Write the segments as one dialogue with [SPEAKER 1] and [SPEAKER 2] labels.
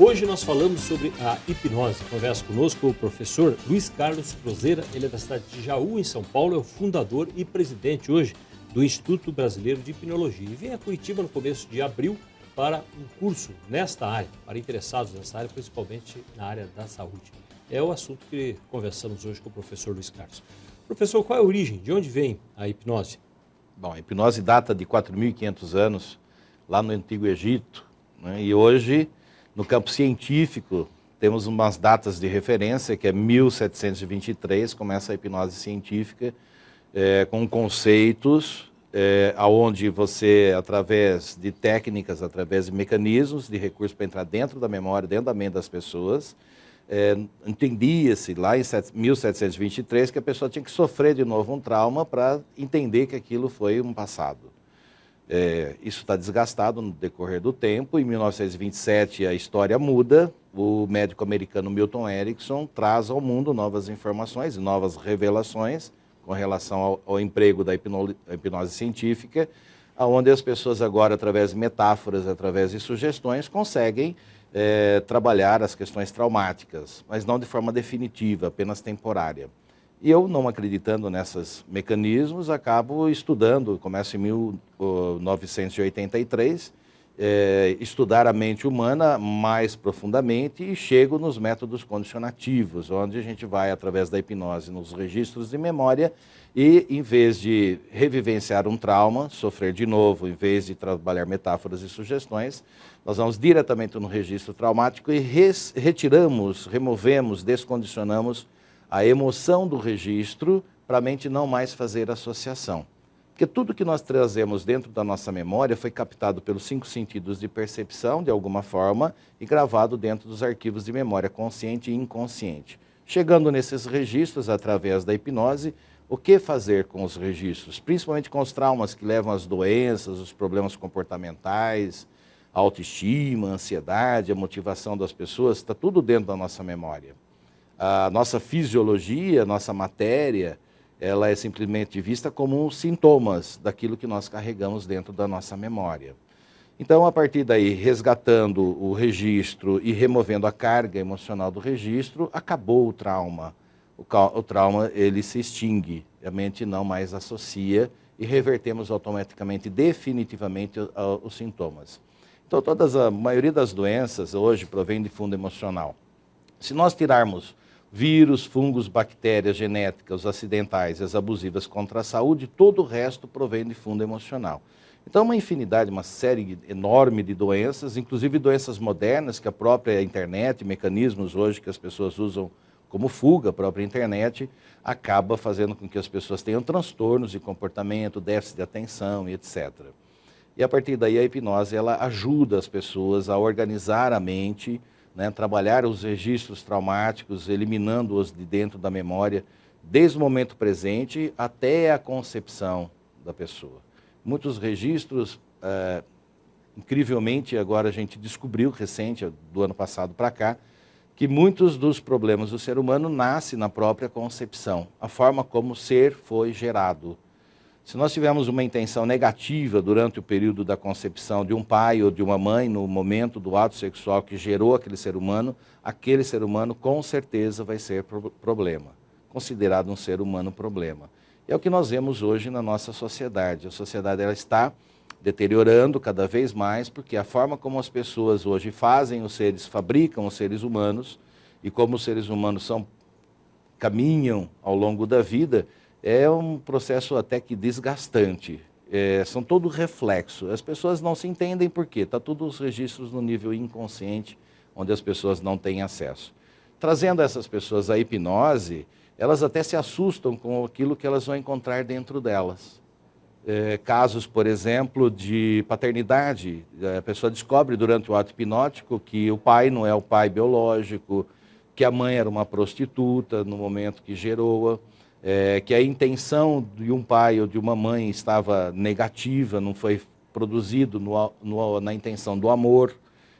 [SPEAKER 1] Hoje nós falamos sobre a hipnose. Conversa conosco o professor Luiz Carlos Cruzeira, ele é da cidade de Jaú, em São Paulo, é o fundador e presidente hoje do Instituto Brasileiro de Hipnologia. E vem a Curitiba no começo de abril para um curso nesta área, para interessados nessa área, principalmente na área da saúde. É o assunto que conversamos hoje com o professor Luiz Carlos. Professor, qual é a origem? De onde vem a hipnose?
[SPEAKER 2] Bom, a hipnose data de 4.500 anos, lá no Antigo Egito, né? E hoje, no campo científico, temos umas datas de referência, que é 1723, começa a hipnose científica, com conceitos, onde você, através de técnicas, através de mecanismos, de recursos para entrar dentro da memória, dentro da mente das pessoas, entendia-se lá em 1723 que a pessoa tinha que sofrer de novo um trauma para entender que aquilo foi um passado. Isso está desgastado no decorrer do tempo. Em 1927 a história muda, o médico americano Milton Erickson traz ao mundo novas informações e novas revelações com relação ao emprego da hipnose científica, onde as pessoas agora, através de metáforas, através de sugestões, conseguem trabalhar as questões traumáticas, mas não de forma definitiva, apenas temporária. E eu, não acreditando nesses mecanismos, acabo estudando, começo em 1983, estudar a mente humana mais profundamente e chego nos métodos condicionativos, onde a gente vai, através da hipnose, nos registros de memória e, em vez de revivenciar um trauma, sofrer de novo, em vez de trabalhar metáforas e sugestões, nós vamos diretamente no registro traumático e removemos, descondicionamos a emoção do registro para a mente não mais fazer associação. Porque tudo que nós trazemos dentro da nossa memória foi captado pelos 5 sentidos de percepção, de alguma forma, e gravado dentro dos arquivos de memória consciente e inconsciente. Chegando nesses registros, através da hipnose, o que fazer com os registros? Principalmente com os traumas que levam às doenças, os problemas comportamentais, a autoestima, a ansiedade, a motivação das pessoas, está tudo dentro da nossa memória. A nossa fisiologia, a nossa matéria, ela é simplesmente vista como sintomas daquilo que nós carregamos dentro da nossa memória. Então, a partir daí, resgatando o registro e removendo a carga emocional do registro, acabou o trauma. O trauma, ele se extingue, a mente não mais associa e revertemos automaticamente, definitivamente, os sintomas. Então, a maioria das doenças hoje provém de fundo emocional. Se nós tirarmos vírus, fungos, bactérias genéticas, acidentais, as abusivas contra a saúde, todo o resto provém de fundo emocional. Então, uma infinidade, uma série enorme de doenças, inclusive doenças modernas, que a própria internet, mecanismos hoje que as pessoas usam como fuga, a própria internet, acaba fazendo com que as pessoas tenham transtornos de comportamento, déficit de atenção e etc. E a partir daí a hipnose, ela ajuda as pessoas a organizar a mente, né, trabalhar os registros traumáticos, eliminando-os de dentro da memória, desde o momento presente até a concepção da pessoa. Muitos registros, incrivelmente, agora a gente descobriu, recente, do ano passado para cá, que muitos dos problemas do ser humano nascem na própria concepção, a forma como o ser foi gerado. Se nós tivermos uma intenção negativa durante o período da concepção de um pai ou de uma mãe, no momento do ato sexual que gerou aquele ser humano com certeza vai ser problema, considerado um ser humano problema. E é o que nós vemos hoje na nossa sociedade. A sociedade ela está deteriorando cada vez mais, porque a forma como as pessoas hoje fazem os seres, fabricam os seres humanos, e como os seres humanos caminham ao longo da vida, é um processo até que desgastante, são todo reflexo. As pessoas não se entendem por quê, está tudo os registros no nível inconsciente, onde as pessoas não têm acesso. Trazendo essas pessoas à hipnose, elas até se assustam com aquilo que elas vão encontrar dentro delas. Casos, por exemplo, de paternidade, a pessoa descobre durante o ato hipnótico que o pai não é o pai biológico, que a mãe era uma prostituta no momento que gerou-a, que a intenção de um pai ou de uma mãe estava negativa, não foi produzido na intenção do amor.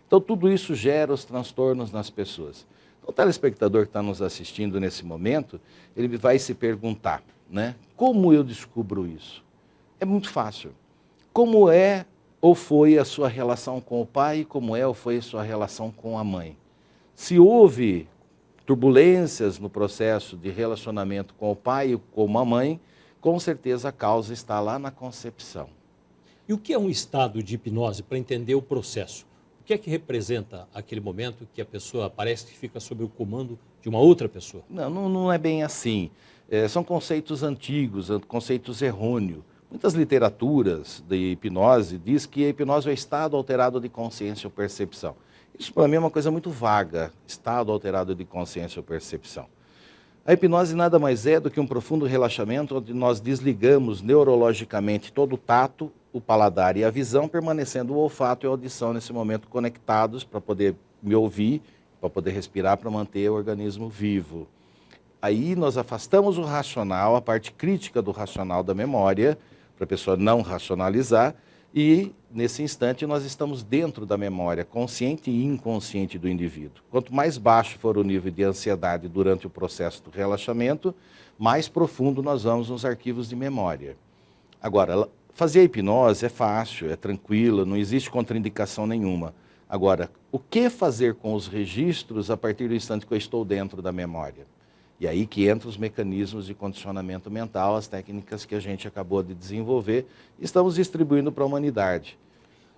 [SPEAKER 2] Então, tudo isso gera os transtornos nas pessoas. Então, o telespectador que está nos assistindo nesse momento, ele vai se perguntar, né, como eu descubro isso? É muito fácil. Como é ou foi a sua relação com o pai, como é ou foi a sua relação com a mãe. Se houve turbulências no processo de relacionamento com o pai e com a mãe, com certeza a causa está lá na concepção.
[SPEAKER 1] E o que é um estado de hipnose para entender o processo? O que é que representa aquele momento que a pessoa parece que fica sob o comando de uma outra pessoa?
[SPEAKER 2] Não é bem assim. São conceitos antigos, conceitos errôneos. Muitas literaturas de hipnose diz que a hipnose é o estado alterado de consciência ou percepção. Isso para mim é uma coisa muito vaga, estado alterado de consciência ou percepção. A hipnose nada mais é do que um profundo relaxamento onde nós desligamos neurologicamente todo o tato, o paladar e a visão, permanecendo o olfato e a audição nesse momento conectados para poder me ouvir, para poder respirar, para manter o organismo vivo. Aí nós afastamos o racional, a parte crítica do racional da memória, para a pessoa não racionalizar, e nesse instante nós estamos dentro da memória, consciente e inconsciente do indivíduo. Quanto mais baixo for o nível de ansiedade durante o processo do relaxamento, mais profundo nós vamos nos arquivos de memória. Agora, fazer a hipnose é fácil, é tranquilo, não existe contraindicação nenhuma. Agora, o que fazer com os registros a partir do instante que eu estou dentro da memória? E aí que entram os mecanismos de condicionamento mental, as técnicas que a gente acabou de desenvolver e estamos distribuindo para a humanidade.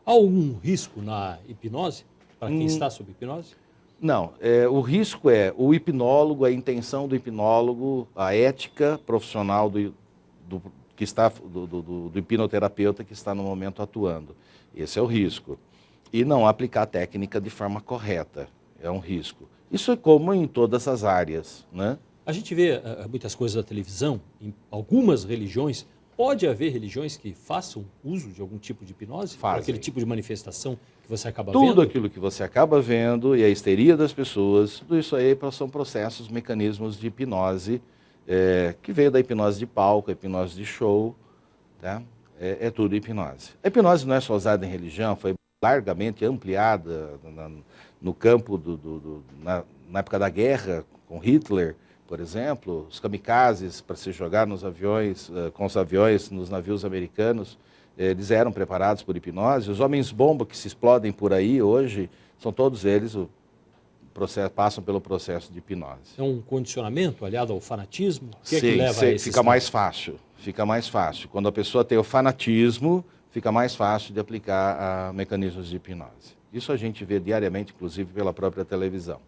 [SPEAKER 1] Há algum risco na hipnose, para quem está sob hipnose?
[SPEAKER 2] Não, o risco é o hipnólogo, a intenção do hipnólogo, a ética profissional do hipnoterapeuta que está no momento atuando. Esse é o risco. E não aplicar a técnica de forma correta, é um risco. Isso é como em todas as áreas, né?
[SPEAKER 1] A gente vê muitas coisas na televisão, em algumas religiões. Pode haver religiões que façam uso de algum tipo de hipnose?
[SPEAKER 2] Fazem.
[SPEAKER 1] Aquele tipo de manifestação que você acaba
[SPEAKER 2] Tudo
[SPEAKER 1] vendo?
[SPEAKER 2] aquilo que você acaba vendo e a histeria das pessoas, tudo isso aí são processos, mecanismos de hipnose, que veio da hipnose de palco, a hipnose de show, tá? É tudo hipnose. A hipnose não é só usada em religião, foi largamente ampliada no campo, na época da guerra, com Hitler, por exemplo, os kamikazes para se jogar nos aviões, com os aviões nos navios americanos, eles eram preparados por hipnose. Os homens-bomba que se explodem por aí hoje, são todos eles, passam pelo processo de hipnose.
[SPEAKER 1] É um condicionamento aliado ao fanatismo? O que
[SPEAKER 2] Sim,
[SPEAKER 1] é que leva a esse
[SPEAKER 2] fica mais fácil. Fica mais fácil. Quando a pessoa tem o fanatismo, fica mais fácil de aplicar mecanismos de hipnose. Isso a gente vê diariamente, inclusive pela própria televisão.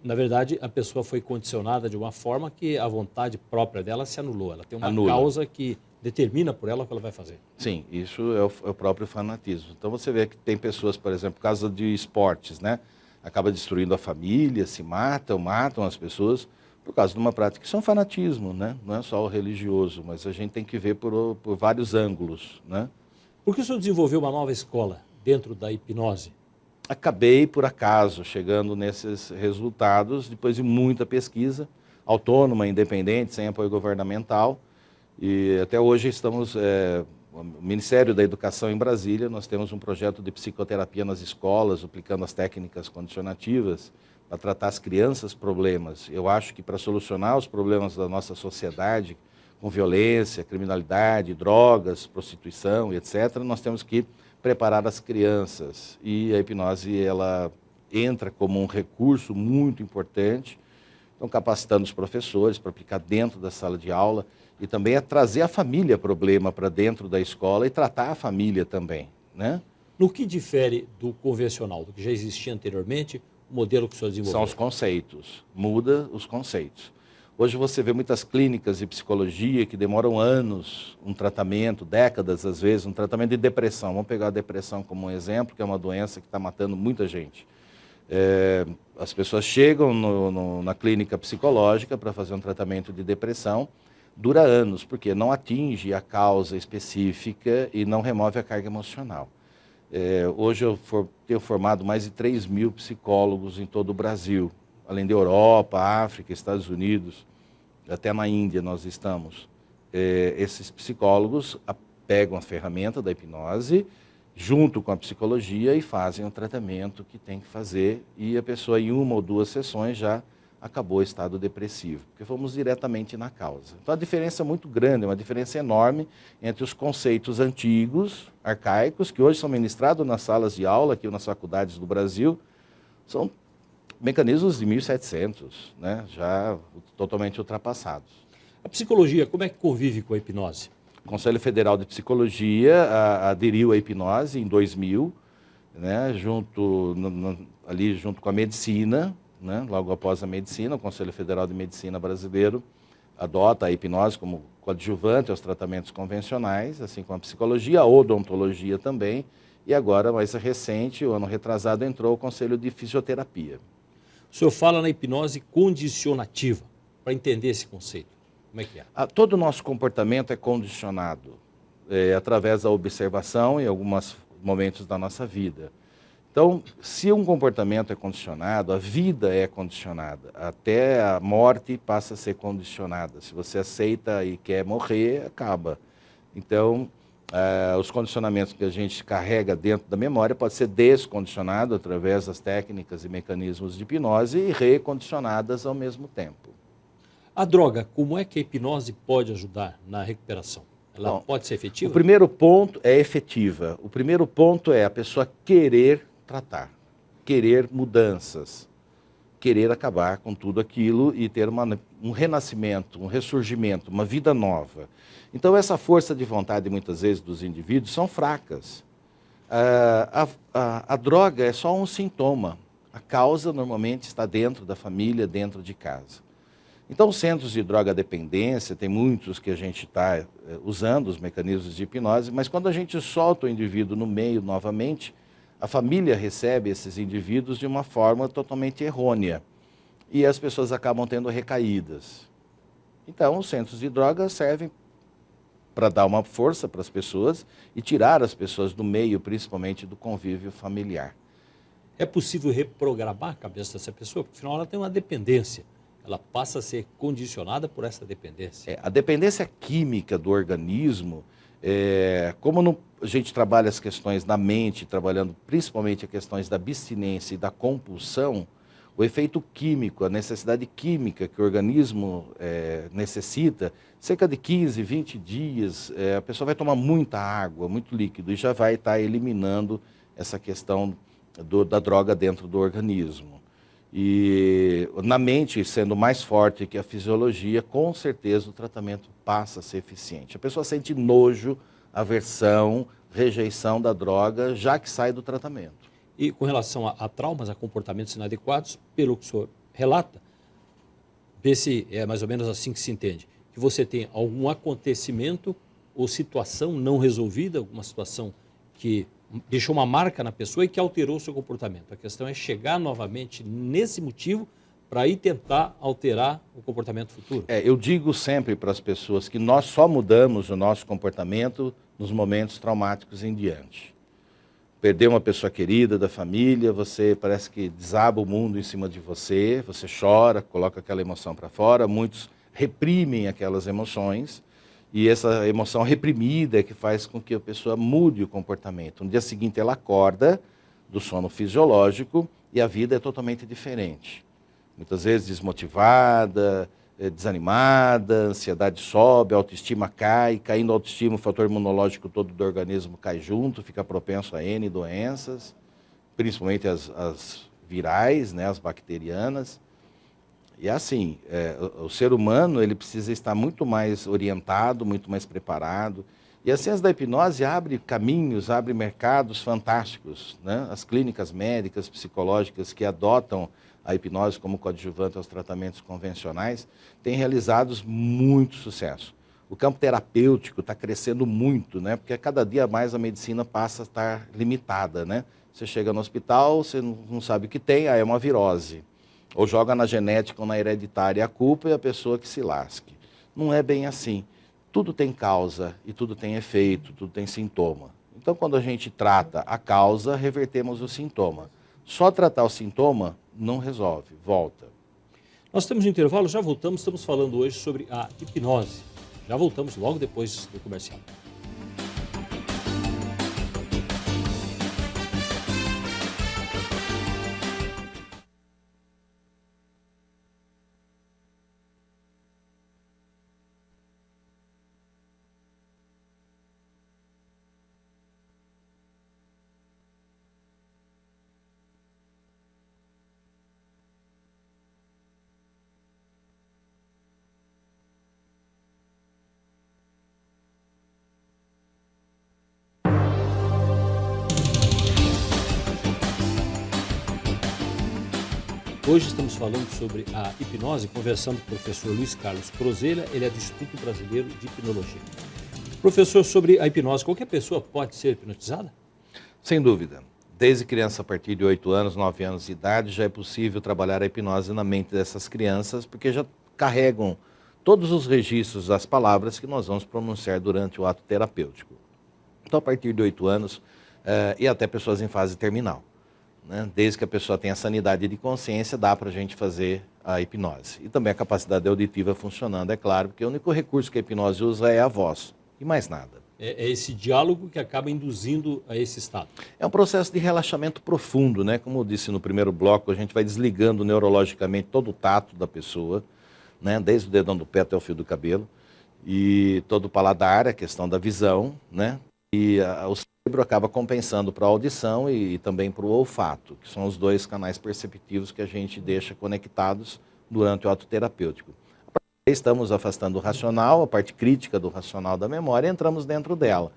[SPEAKER 1] Na verdade, a pessoa foi condicionada de uma forma que a vontade própria dela se anulou. Ela tem uma causa que determina por ela o que ela vai fazer.
[SPEAKER 2] Sim, isso é o próprio fanatismo. Então você vê que tem pessoas, por exemplo, por causa de esportes, né? Acaba destruindo a família, se matam as pessoas por causa de uma prática. Isso é um fanatismo, né? Não é só o religioso, mas a gente tem que ver por vários ângulos, né?
[SPEAKER 1] Por que o senhor desenvolveu uma nova escola dentro da hipnose?
[SPEAKER 2] Acabei, por acaso, chegando nesses resultados, depois de muita pesquisa, autônoma, independente, sem apoio governamental. E até hoje estamos, o Ministério da Educação em Brasília, nós temos um projeto de psicoterapia nas escolas, aplicando as técnicas condicionativas para tratar as crianças problemas. Eu acho que para solucionar os problemas da nossa sociedade, com violência, criminalidade, drogas, prostituição e etc., nós temos que preparar as crianças. E a hipnose, ela entra como um recurso muito importante, então capacitando os professores para aplicar dentro da sala de aula e também é trazer a família problema para dentro da escola e tratar a família também, né?
[SPEAKER 1] No que difere do convencional, do que já existia anteriormente, o modelo que o senhor desenvolveu?
[SPEAKER 2] São os conceitos, muda os conceitos. Hoje você vê muitas clínicas de psicologia que demoram anos, um tratamento, décadas às vezes, um tratamento de depressão. Vamos pegar a depressão como um exemplo, que é uma doença que está matando muita gente. As pessoas chegam na clínica psicológica para fazer um tratamento de depressão, dura anos, porque não atinge a causa específica e não remove a carga emocional. Hoje eu tenho formado mais de 3.000 psicólogos em todo o Brasil, além da Europa, África, Estados Unidos, até na Índia nós estamos. Esses psicólogos pegam a ferramenta da hipnose, junto com a psicologia, e fazem o tratamento que tem que fazer, e a pessoa em 1 ou 2 sessões já acabou o estado depressivo, porque fomos diretamente na causa. Então a diferença é muito grande, é uma diferença enorme entre os conceitos antigos, arcaicos, que hoje são ministrados nas salas de aula aqui nas faculdades do Brasil, são mecanismos de 1700, né, já totalmente ultrapassados.
[SPEAKER 1] A psicologia, como é que convive com a hipnose?
[SPEAKER 2] O Conselho Federal de Psicologia aderiu à hipnose em 2000, né, ali junto com a medicina, né, logo após a medicina, o Conselho Federal de Medicina brasileiro adota a hipnose como coadjuvante aos tratamentos convencionais, assim como a psicologia, a odontologia também, e agora, mais recente, o ano retrasado, entrou o Conselho de Fisioterapia.
[SPEAKER 1] O senhor fala na hipnose condicionativa, para entender esse conceito. Como é que é?
[SPEAKER 2] Todo o nosso comportamento é condicionado através da observação em alguns momentos da nossa vida. Então, se um comportamento é condicionado, a vida é condicionada. Até a morte passa a ser condicionada. Se você aceita e quer morrer, acaba. Então, os condicionamentos que a gente carrega dentro da memória pode ser descondicionado através das técnicas e mecanismos de hipnose e recondicionadas ao mesmo tempo.
[SPEAKER 1] A droga, como é que a hipnose pode ajudar na recuperação? Ela pode ser efetiva?
[SPEAKER 2] O primeiro ponto é efetiva. O primeiro ponto é a pessoa querer tratar, querer mudanças, querer acabar com tudo aquilo e ter um renascimento, um ressurgimento, uma vida nova. Então essa força de vontade muitas vezes dos indivíduos são fracas. A droga é só um sintoma. A causa normalmente está dentro da família, dentro de casa. Então, os centros de droga-dependência, tem muitos que a gente está usando os mecanismos de hipnose, mas quando a gente solta o indivíduo no meio novamente, a família recebe esses indivíduos de uma forma totalmente errônea. E as pessoas acabam tendo recaídas. Então, os centros de droga servem para dar uma força para as pessoas e tirar as pessoas do meio, principalmente do convívio familiar.
[SPEAKER 1] É possível reprogramar a cabeça dessa pessoa? Porque, afinal, ela tem uma dependência. Ela passa a ser condicionada por essa dependência.
[SPEAKER 2] A dependência química do organismo, como a gente trabalha as questões da mente, trabalhando principalmente as questões da abstinência e da compulsão, o efeito químico, a necessidade química que o organismo necessita, cerca de 15, 20 dias, a pessoa vai tomar muita água, muito líquido, e já vai estar eliminando essa questão da droga dentro do organismo. E na mente, sendo mais forte que a fisiologia, com certeza o tratamento passa a ser eficiente. A pessoa sente nojo, aversão, rejeição da droga, já que sai do tratamento.
[SPEAKER 1] E com relação a traumas, a comportamentos inadequados, pelo que o senhor relata, vê se é mais ou menos assim que se entende, que você tem algum acontecimento ou situação não resolvida, alguma situação que deixou uma marca na pessoa e que alterou o seu comportamento. A questão é chegar novamente nesse motivo para ir tentar alterar o comportamento futuro.
[SPEAKER 2] Eu digo sempre para as pessoas que nós só mudamos o nosso comportamento nos momentos traumáticos em diante. Perder uma pessoa querida da família, você parece que desaba o mundo em cima de você, você chora, coloca aquela emoção para fora, muitos reprimem aquelas emoções, e essa emoção reprimida é que faz com que a pessoa mude o comportamento. No dia seguinte ela acorda do sono fisiológico e a vida é totalmente diferente. Muitas vezes desmotivada, desanimada, a ansiedade sobe, a autoestima cai, caindo a autoestima, o fator imunológico todo do organismo cai junto, fica propenso a N doenças, principalmente as virais, né, as bacterianas. E assim, o ser humano ele precisa estar muito mais orientado, muito mais preparado. E a ciência da hipnose abre caminhos, abre mercados fantásticos, né? As clínicas médicas, psicológicas que adotam a hipnose como coadjuvante aos tratamentos convencionais têm realizado muito sucesso. O campo terapêutico está crescendo muito, né? Porque cada dia mais a medicina passa a estar limitada, né? Você chega no hospital, você não sabe o que tem, é uma virose. Ou joga na genética ou na hereditária a culpa e a pessoa que se lasque. Não é bem assim. Tudo tem causa e tudo tem efeito, tudo tem sintoma. Então, quando a gente trata a causa, revertemos o sintoma. Só tratar o sintoma não resolve, volta.
[SPEAKER 1] Nós temos um intervalo, já voltamos, estamos falando hoje sobre a hipnose. Já voltamos logo depois do comercial. Hoje estamos falando sobre a hipnose, conversando com o professor Luiz Carlos Crozella, ele é do Instituto Brasileiro de Hipnologia. Professor, sobre a hipnose, qualquer pessoa pode ser hipnotizada?
[SPEAKER 2] Sem dúvida. Desde criança, a partir de 8 anos, 9 anos de idade, já é possível trabalhar a hipnose na mente dessas crianças, porque já carregam todos os registros das palavras que nós vamos pronunciar durante o ato terapêutico. Então, a partir de 8 anos, e até pessoas em fase terminal, né? Desde que a pessoa tenha sanidade de consciência, dá para a gente fazer a hipnose. E também a capacidade auditiva funcionando, é claro, porque o único recurso que a hipnose usa é a voz, e mais nada.
[SPEAKER 1] É esse diálogo que acaba induzindo a esse estado.
[SPEAKER 2] É um processo de relaxamento profundo, né? Como eu disse no primeiro bloco, a gente vai desligando neurologicamente todo o tato da pessoa, né? Desde o dedão do pé até o fio do cabelo, e todo o paladar, a questão da visão, né? E o cérebro acaba compensando para a audição e também para o olfato, que são os dois canais perceptivos que a gente deixa conectados durante o ato terapêutico. Estamos afastando o racional, a parte crítica do racional da memória, e entramos dentro dela.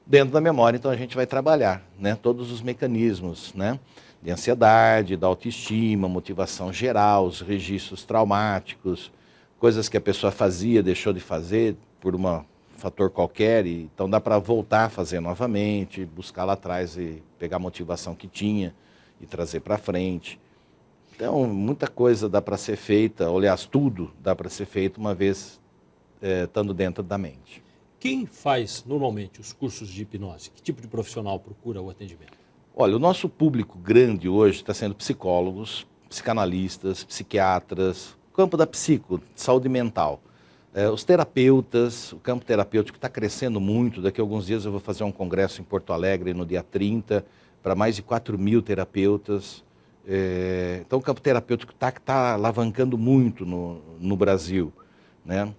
[SPEAKER 2] Dentro da memória, então, a gente vai trabalhar, né, todos os mecanismos, né, de ansiedade, da autoestima, motivação geral, os registros traumáticos, coisas que a pessoa fazia, deixou de fazer por um fator qualquer, e então dá para voltar a fazer novamente, buscar lá atrás e pegar a motivação que tinha e trazer para frente. Então, muita coisa dá para ser feita, aliás, tudo dá para ser feito uma vez estando dentro da mente.
[SPEAKER 1] Quem faz normalmente os cursos de hipnose? Que tipo de profissional procura o atendimento?
[SPEAKER 2] Olha, o nosso público grande hoje está sendo psicólogos, psicanalistas, psiquiatras, campo da saúde mental. Os terapeutas, o campo terapêutico está crescendo muito. Daqui a alguns dias eu vou fazer um congresso em Porto Alegre no dia 30, para mais de 4.000 terapeutas. Então o campo terapêutico está alavancando muito no Brasil, né?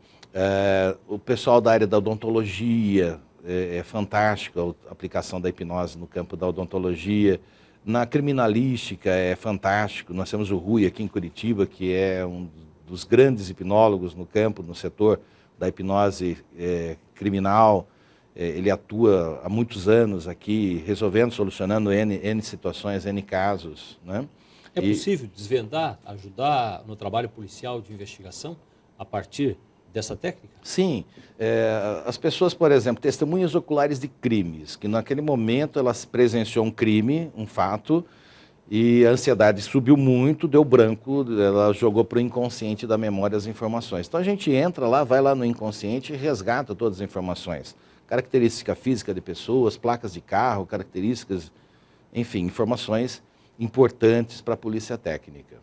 [SPEAKER 2] O pessoal da área da odontologia, é fantástico a aplicação da hipnose no campo da odontologia. Na criminalística é fantástico, nós temos o Rui aqui em Curitiba, que é um dos grandes hipnólogos no campo, no setor da hipnose criminal. Ele atua há muitos anos aqui, resolvendo, solucionando N situações, N casos, né?
[SPEAKER 1] É possível desvendar, ajudar no trabalho policial de investigação a partir dessa técnica?
[SPEAKER 2] Sim. As pessoas, por exemplo, testemunhas oculares de crimes, que naquele momento elas presenciou um crime, um fato, e a ansiedade subiu muito, deu branco, ela jogou para o inconsciente da memória as informações. Então a gente entra lá, vai lá no inconsciente e resgata todas as informações. Característica física de pessoas, placas de carro, características, enfim, informações importantes para a polícia técnica.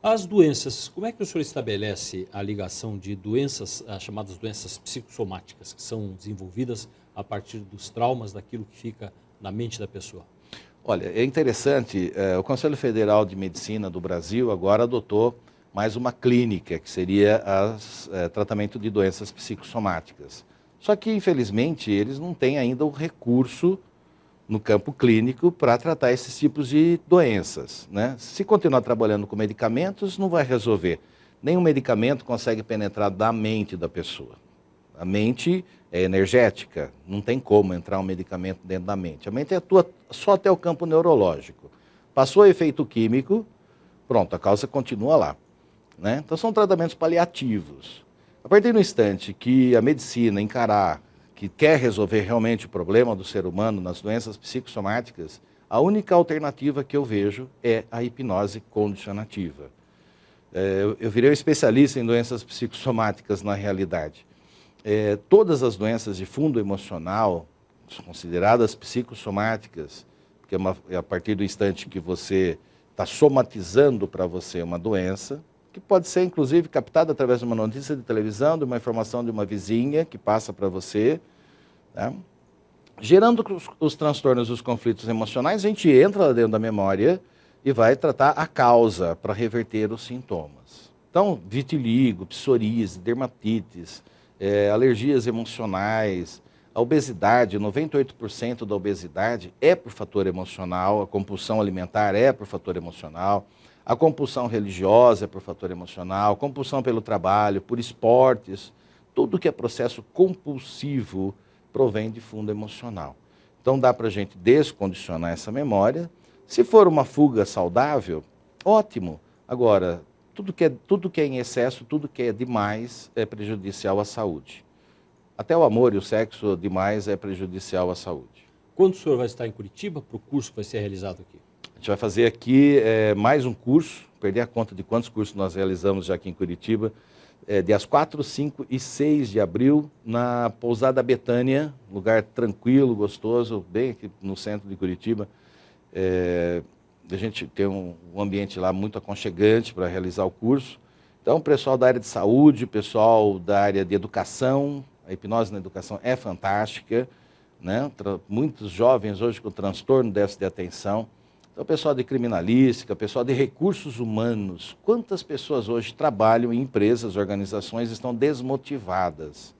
[SPEAKER 1] As doenças, como é que o senhor estabelece a ligação de doenças, as chamadas doenças psicossomáticas, que são desenvolvidas a partir dos traumas, daquilo que fica na mente da pessoa?
[SPEAKER 2] Olha, é interessante, o Conselho Federal de Medicina do Brasil agora adotou mais uma clínica, que seria tratamento de doenças psicossomáticas. Só que, infelizmente, eles não têm ainda o recurso no campo clínico para tratar esses tipos de doenças, né? Se continuar trabalhando com medicamentos, não vai resolver. Nenhum medicamento consegue penetrar da mente da pessoa. A mente é energética, não tem como entrar um medicamento dentro da mente. A mente atua só até o campo neurológico. Passou o efeito químico, pronto, a causa continua lá, né? Então são tratamentos paliativos. A partir do instante que a medicina encarar que quer resolver realmente o problema do ser humano nas doenças psicossomáticas, a única alternativa que eu vejo é a hipnose condicionativa. Eu virei um especialista em doenças psicossomáticas na realidade. Todas as doenças de fundo emocional, consideradas psicossomáticas, porque é a partir do instante que você está somatizando para você uma doença, que pode ser, inclusive, captada através de uma notícia de televisão, de uma informação de uma vizinha que passa para você, tá? Gerando os transtornos, os conflitos emocionais, a gente entra lá dentro da memória e vai tratar a causa para reverter os sintomas. Então, vitiligo, psoríase, dermatites, alergias emocionais, a obesidade, 98% da obesidade é por fator emocional, a compulsão alimentar é por fator emocional, a compulsão religiosa é por fator emocional, compulsão pelo trabalho, por esportes, tudo que é processo compulsivo provém de fundo emocional. Então dá para a gente descondicionar essa memória. Se for uma fuga saudável, ótimo. Agora, tudo que é em excesso, tudo que é demais é prejudicial à saúde. Até o amor e o sexo demais é prejudicial à saúde.
[SPEAKER 1] Quando o senhor vai estar em Curitiba para o curso que vai ser realizado aqui?
[SPEAKER 2] A gente vai fazer aqui mais um curso, perder a conta de quantos cursos nós realizamos já aqui em Curitiba, dias 4, 5 e 6 de abril, na Pousada Betânia, lugar tranquilo, gostoso, bem aqui no centro de Curitiba. A gente tem um ambiente lá muito aconchegante para realizar o curso. Então, o pessoal da área de saúde, o pessoal da área de educação, a hipnose na educação é fantástica, né? Muitos jovens hoje com transtorno, déficit de atenção. Então, o pessoal de criminalística, o pessoal de recursos humanos. Quantas pessoas hoje trabalham em empresas, organizações, estão desmotivadas?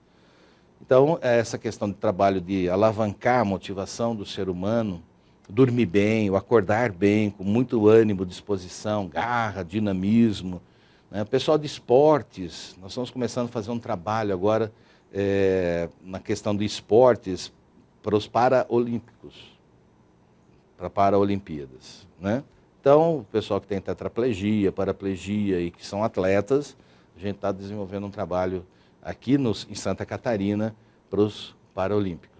[SPEAKER 2] Então, essa questão de trabalho de alavancar a motivação do ser humano, dormir bem, o acordar bem, com muito ânimo, disposição, garra, dinamismo. Né? O pessoal de esportes, nós estamos começando a fazer um trabalho agora na questão de esportes para os paraolímpicos, para Paralimpíadas. Né? Então, o pessoal que tem tetraplegia, paraplegia e que são atletas, a gente está desenvolvendo um trabalho aqui em Santa Catarina para os Paralímpicos.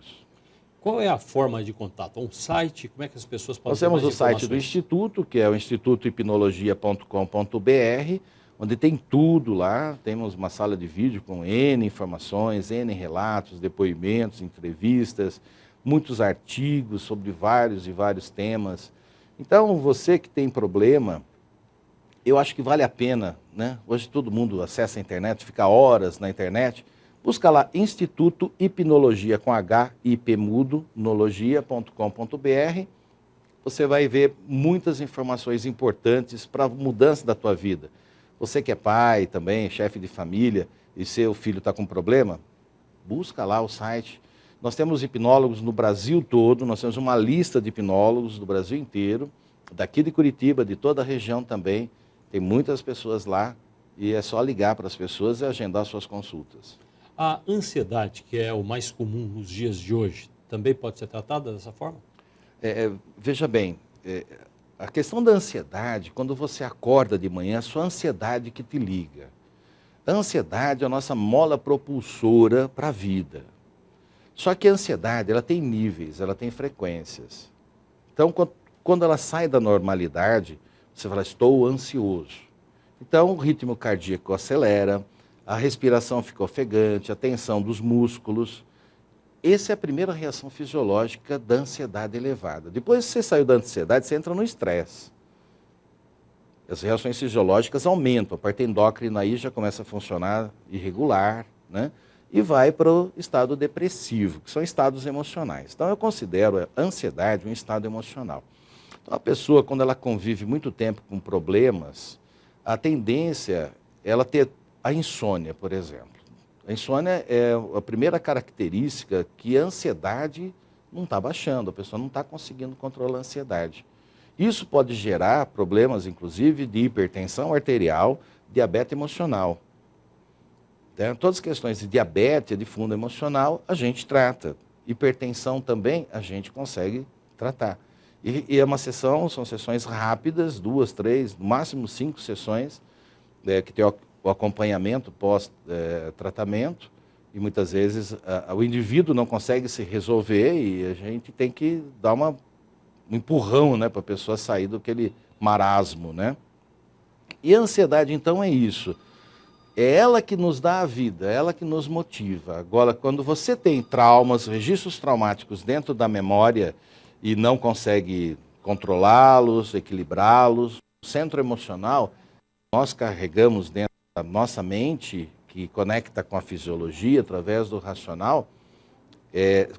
[SPEAKER 1] Qual é a forma de contato? Um site? Como é que as pessoas podem ter
[SPEAKER 2] Nós
[SPEAKER 1] mais
[SPEAKER 2] temos o site do
[SPEAKER 1] informações?
[SPEAKER 2] Instituto, que é o institutohipnologia.com.br, onde tem tudo lá. Temos uma sala de vídeo com N informações, N relatos, depoimentos, entrevistas, muitos artigos sobre vários e vários temas. Então, você que tem problema, eu acho que vale a pena, né? Hoje todo mundo acessa a internet, fica horas na internet. Busca lá Instituto Hipnologia com H, ipmudo, nologia.com.br. Você vai ver muitas informações importantes para a mudança da tua vida. Você que é pai também, chefe de família, e seu filho está com problema, busca lá o site. Nós temos hipnólogos no Brasil todo, nós temos uma lista de hipnólogos do Brasil inteiro, daqui de Curitiba, de toda a região também. Tem muitas pessoas lá e é só ligar para as pessoas e agendar suas consultas.
[SPEAKER 1] A ansiedade, que é o mais comum nos dias de hoje, também pode ser tratada dessa forma?
[SPEAKER 2] Veja bem, a questão da ansiedade, quando você acorda de manhã, é a sua ansiedade que te liga. A ansiedade é a nossa mola propulsora para a vida. Só que a ansiedade, ela tem níveis, ela tem frequências. Então, quando ela sai da normalidade, você fala, estou ansioso. Então, o ritmo cardíaco acelera, a respiração fica ofegante, a tensão dos músculos. Essa é a primeira reação fisiológica da ansiedade elevada. Depois que você saiu da ansiedade, você entra no estresse. As reações fisiológicas aumentam, a parte endócrina aí já começa a funcionar irregular, né? E vai para o estado depressivo, que são estados emocionais. Então, eu considero a ansiedade um estado emocional. Então, a pessoa, quando ela convive muito tempo com problemas, a tendência é ela ter a insônia, por exemplo. A insônia é a primeira característica que a ansiedade não está baixando, a pessoa não está conseguindo controlar a ansiedade. Isso pode gerar problemas, inclusive, de hipertensão arterial, diabetes emocional. Todas as questões de diabetes, de fundo emocional, a gente trata. Hipertensão também, a gente consegue tratar. E é uma sessão, são sessões rápidas, 2, 3, no máximo 5 sessões, que tem o acompanhamento pós-tratamento, e muitas vezes o indivíduo não consegue se resolver e a gente tem que dar um empurrão, né, para a pessoa sair daquele marasmo, né? E a ansiedade, então, é isso. É ela que nos dá a vida, é ela que nos motiva. Agora, quando você tem traumas, registros traumáticos dentro da memória e não consegue controlá-los, equilibrá-los, o centro emocional, nós carregamos dentro da nossa mente, que conecta com a fisiologia através do racional,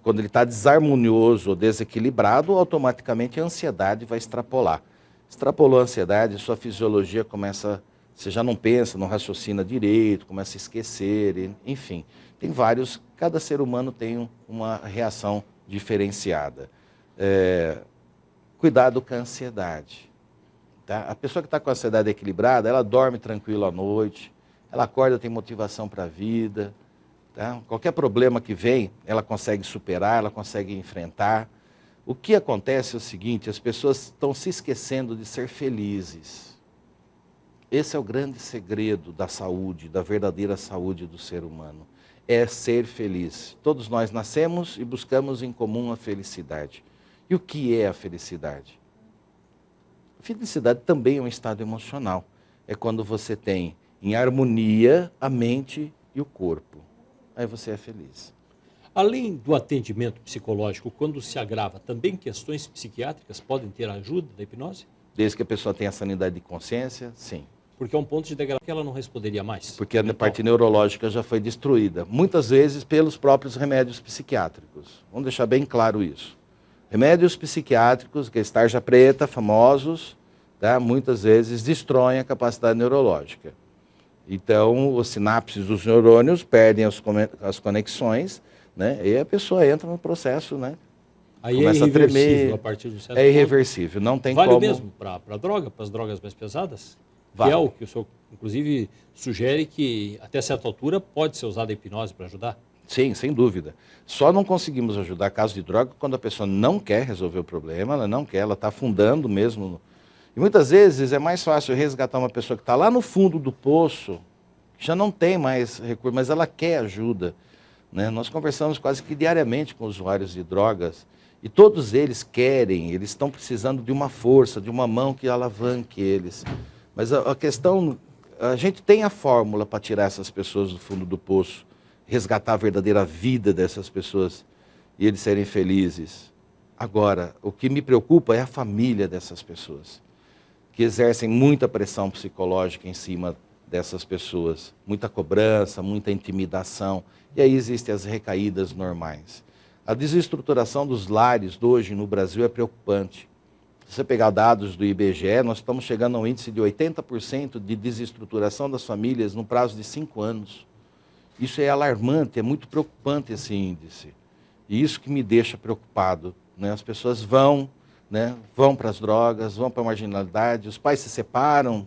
[SPEAKER 2] quando ele está desarmonioso ou desequilibrado, automaticamente a ansiedade vai extrapolar. Extrapolou a ansiedade, sua fisiologia começa, você já não pensa, não raciocina direito, começa a esquecer, enfim. Tem vários, cada ser humano tem uma reação diferenciada. Cuidado com a ansiedade. Tá? A pessoa que está com a ansiedade equilibrada, ela dorme tranquilo à noite, ela acorda, tem motivação para a vida. Tá? Qualquer problema que vem, ela consegue superar, ela consegue enfrentar. O que acontece é o seguinte, as pessoas estão se esquecendo de ser felizes. Esse é o grande segredo da saúde, da verdadeira saúde do ser humano. É ser feliz. Todos nós nascemos e buscamos em comum a felicidade. E o que é a felicidade? A felicidade também é um estado emocional. É quando você tem em harmonia a mente e o corpo. Aí você é feliz.
[SPEAKER 1] Além do atendimento psicológico, quando se agrava, também questões psiquiátricas podem ter a ajuda da hipnose?
[SPEAKER 2] Desde que a pessoa tenha sanidade de consciência, sim.
[SPEAKER 1] Porque é um ponto de degradação que ela não responderia mais.
[SPEAKER 2] Porque a parte neurológica já foi destruída, muitas vezes pelos próprios remédios psiquiátricos. Vamos deixar bem claro isso. Remédios psiquiátricos, que é tarja preta, famosos, tá? Muitas vezes destroem a capacidade neurológica. Então, os sinapses dos neurônios perdem as conexões, né? E a pessoa entra no processo, né?
[SPEAKER 1] Aí
[SPEAKER 2] Começa
[SPEAKER 1] é irreversível
[SPEAKER 2] a tremer,
[SPEAKER 1] a partir de um certo
[SPEAKER 2] é
[SPEAKER 1] ponto.
[SPEAKER 2] irreversível, não tem
[SPEAKER 1] Vale
[SPEAKER 2] como...
[SPEAKER 1] o mesmo para a droga, para as drogas mais pesadas?
[SPEAKER 2] Vale.
[SPEAKER 1] Que é o que o senhor, inclusive, sugere que, até certa altura, pode ser usada a hipnose para ajudar?
[SPEAKER 2] Sim, sem dúvida. Só não conseguimos ajudar caso de droga quando a pessoa não quer resolver o problema, ela não quer, ela está afundando mesmo. E muitas vezes é mais fácil resgatar uma pessoa que está lá no fundo do poço, que já não tem mais recurso, mas ela quer ajuda, né? Nós conversamos quase que diariamente com usuários de drogas e todos eles querem, eles estão precisando de uma força, de uma mão que alavanque eles. Mas a questão, a gente tem a fórmula para tirar essas pessoas do fundo do poço, resgatar a verdadeira vida dessas pessoas e eles serem felizes. Agora, o que me preocupa é a família dessas pessoas, que exercem muita pressão psicológica em cima dessas pessoas, muita cobrança, muita intimidação, e aí existem as recaídas normais. A desestruturação dos lares hoje no Brasil é preocupante. Se você pegar dados do IBGE, nós estamos chegando a um índice de 80% de desestruturação das famílias no prazo de 5 anos. Isso é alarmante, é muito preocupante esse índice. E isso que me deixa preocupado, né? As pessoas vão, né, vão para as drogas, vão para a marginalidade, os pais se separam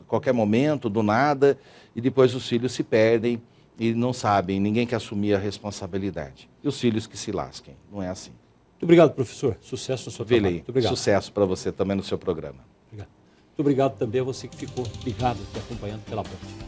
[SPEAKER 2] a qualquer momento, do nada, e depois os filhos se perdem e não sabem, ninguém quer assumir a responsabilidade. E os filhos que se lasquem, não é assim.
[SPEAKER 1] Muito obrigado, professor. Sucesso no seu trabalho. Muito obrigado.
[SPEAKER 2] Sucesso para você também no seu programa.
[SPEAKER 1] Obrigado. Muito obrigado também a você que ficou ligado e acompanhando pela ponte.